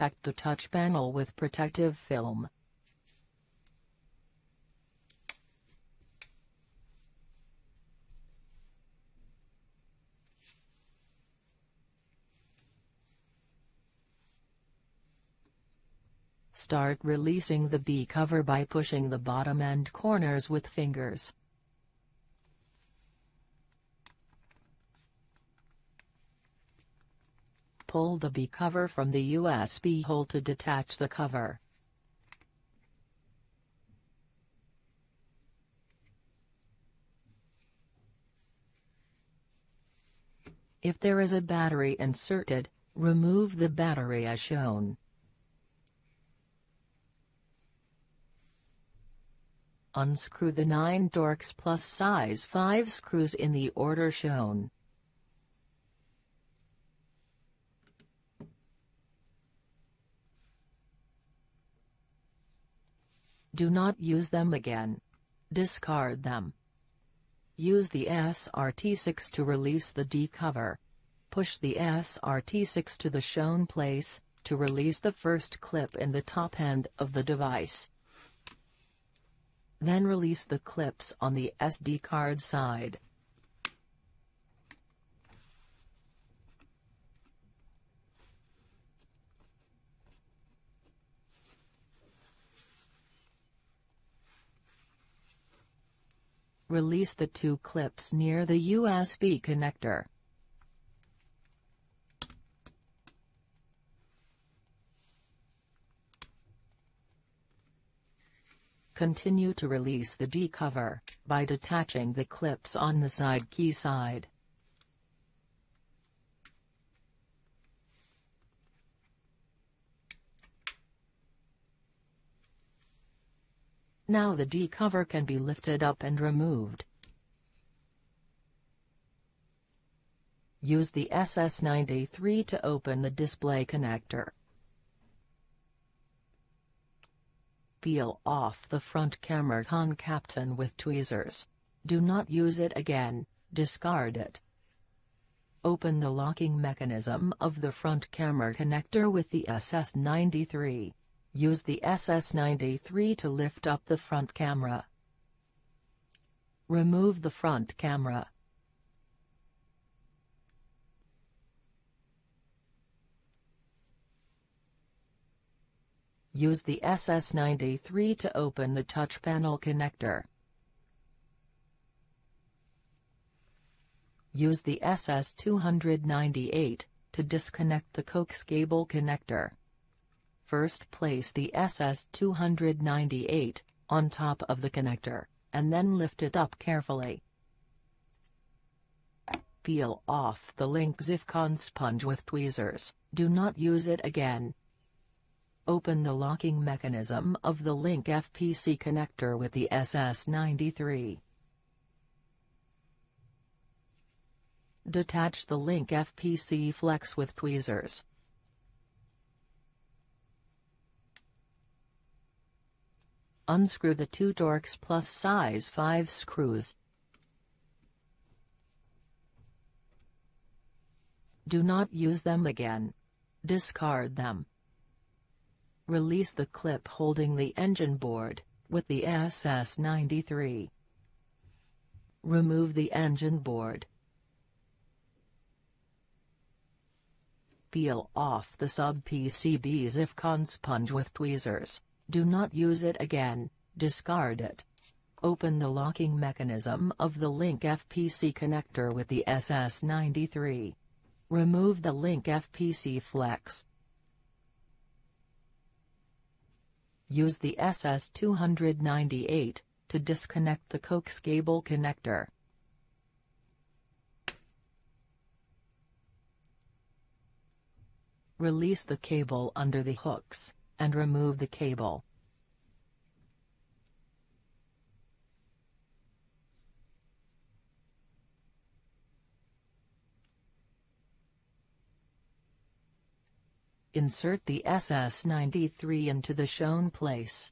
Protect the touch panel with protective film. Start releasing the B cover by pushing the bottom end corners with fingers. Pull the B cover from the USB hole to detach the cover. If there is a battery inserted, remove the battery as shown. Unscrew the 9 Torx Plus size 5 screws in the order shown. Do not use them again. Discard them. Use the SRT6 to release the D cover. Push the SRT6 to the shown place, to release the first clip in the top end of the device. Then release the clips on the SD card side. Release the 2 clips near the USB connector. Continue to release the D cover, by detaching the clips on the side key side. Now the D cover can be lifted up and removed. Use the SS93 to open the display connector. Peel off the front camera captain with tweezers. Do not use it again, discard it. Open the locking mechanism of the front camera connector with the SS93. Use the SS93 to lift up the front camera. Remove the front camera. Use the SS93 to open the touch panel connector. Use the SS298 to disconnect the coax cable connector. First place the SS298 on top of the connector, and then lift it up carefully. Peel off the link Zifcon sponge with tweezers, do not use it again. Open the locking mechanism of the link FPC connector with the SS93. Detach the link FPC flex with tweezers. Unscrew the 2 Torx Plus size 5 screws. Do not use them again. Discard them. Release the clip holding the engine board, with the SS93. Remove the engine board. Peel off the sub-PCB Zifcon sponge with tweezers, do not use it again, discard it. Open the locking mechanism of the link FPC connector with the SS93. Remove the link FPC flex. Use the SS298 to disconnect the coax cable connector. Release the cable under the hooks, and remove the cable. Insert the SS93 into the shown place.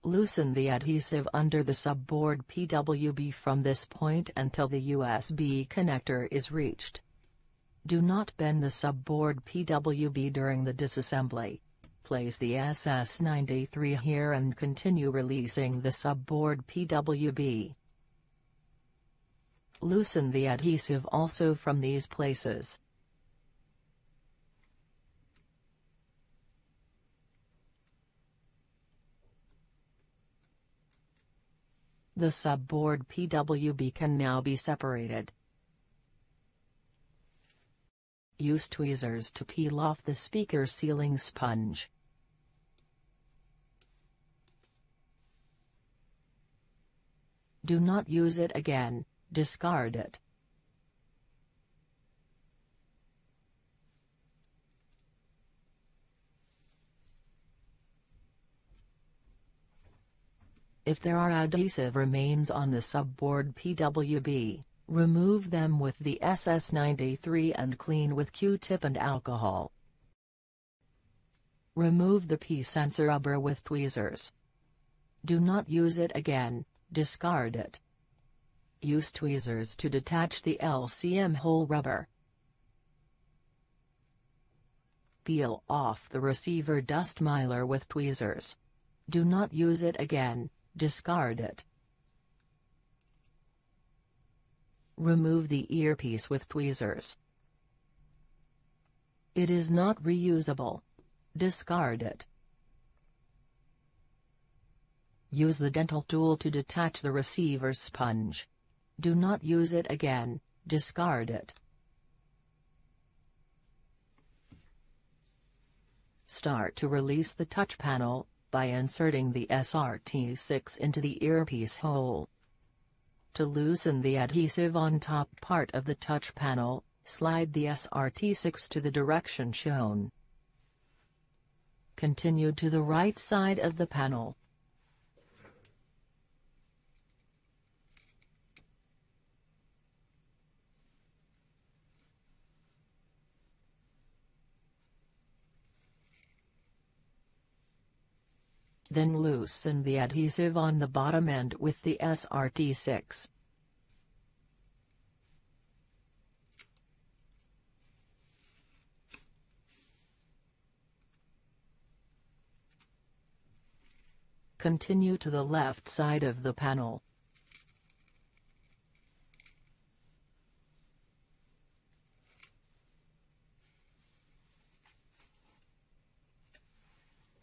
Loosen the adhesive under the subboard PWB from this point until the USB connector is reached. Do not bend the subboard PWB during the disassembly. Place the SS93 here and continue releasing the subboard PWB. Loosen the adhesive also from these places. The subboard PWB can now be separated. Use tweezers to peel off the speaker sealing sponge. Do not use it again, discard it. If there are adhesive remains on the subboard PWB, remove them with the SS93 and clean with Q-tip and alcohol. Remove the P-sensor rubber with tweezers. Do not use it again, discard it. Use tweezers to detach the LCM hole rubber. Peel off the receiver dust miler with tweezers. Do not use it again, discard it. Remove the earpiece with tweezers. It is not reusable. Discard it. Use the dental tool to detach the receiver sponge. Do not use it again, discard it. Start to release the touch panel, by inserting the SRT6 into the earpiece hole. To loosen the adhesive on top part of the touch panel, slide the SRT6 to the direction shown. Continue to the right side of the panel. Then loosen the adhesive on the bottom end with the SRT6. Continue to the left side of the panel.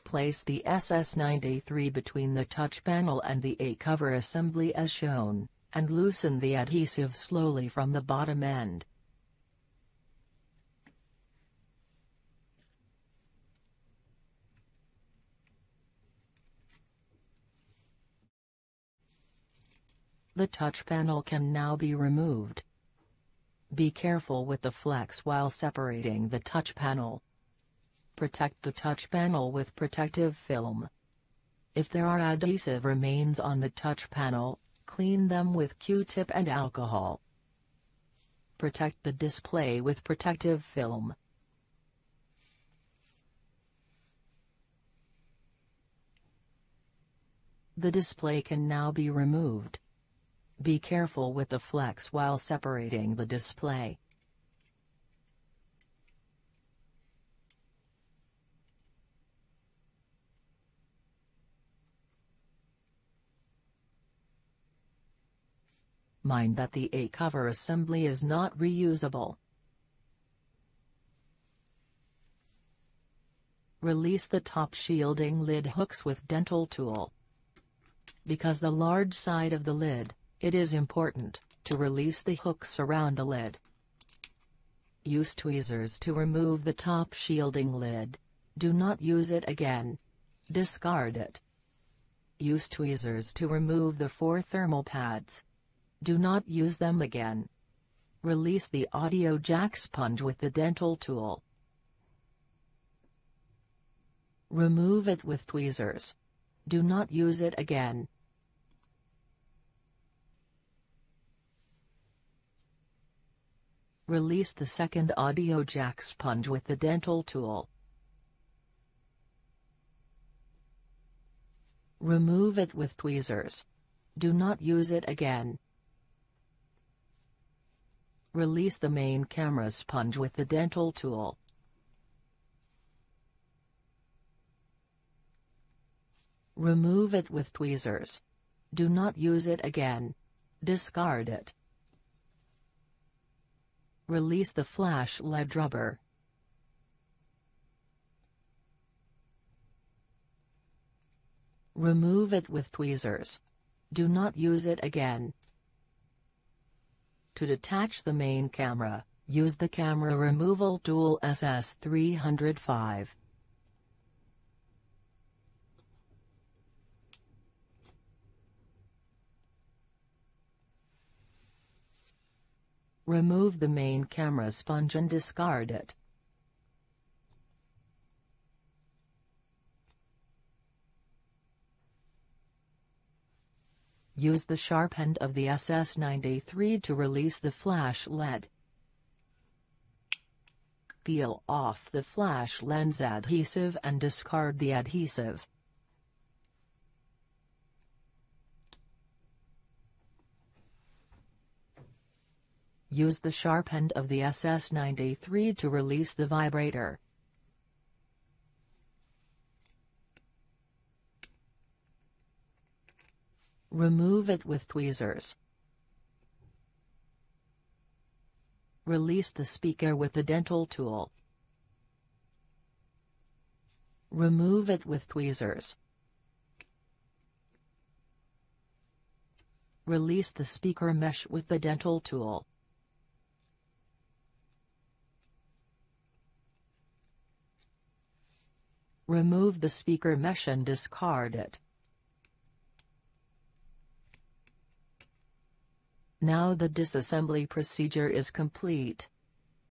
Place the SS93 between the touch panel and the A-cover assembly as shown, and loosen the adhesive slowly from the bottom end. The touch panel can now be removed. Be careful with the flex while separating the touch panel. Protect the touch panel with protective film. If there are adhesive remains on the touch panel, clean them with Q-tip and alcohol. Protect the display with protective film. The display can now be removed. Be careful with the flex while separating the display. Mind that the A-cover assembly is not reusable. Release the top shielding lid hooks with dental tool. Because the large side of the lid, it is important to release the hooks around the lid. Use tweezers to remove the top shielding lid. Do not use it again. Discard it. Use tweezers to remove the 4 thermal pads. Do not use them again. Release the audio jack sponge with the dental tool. Remove it with tweezers. Do not use it again. Release the second audio jack sponge with the dental tool. Remove it with tweezers. Do not use it again. Release the main camera sponge with the dental tool. Remove it with tweezers. Do not use it again. Discard it. Release the flash LED rubber. Remove it with tweezers. Do not use it again. To detach the main camera, use the camera removal tool SS305. Remove the main camera sponge and discard it. Use the sharp end of the SS93 to release the flash LED. Peel off the flash lens adhesive and discard the adhesive. Use the sharp end of the SS93 to release the vibrator. Remove it with tweezers. Release the speaker with the dental tool. Remove it with tweezers. Release the speaker mesh with the dental tool. Remove the speaker mesh and discard it. Now the disassembly procedure is complete.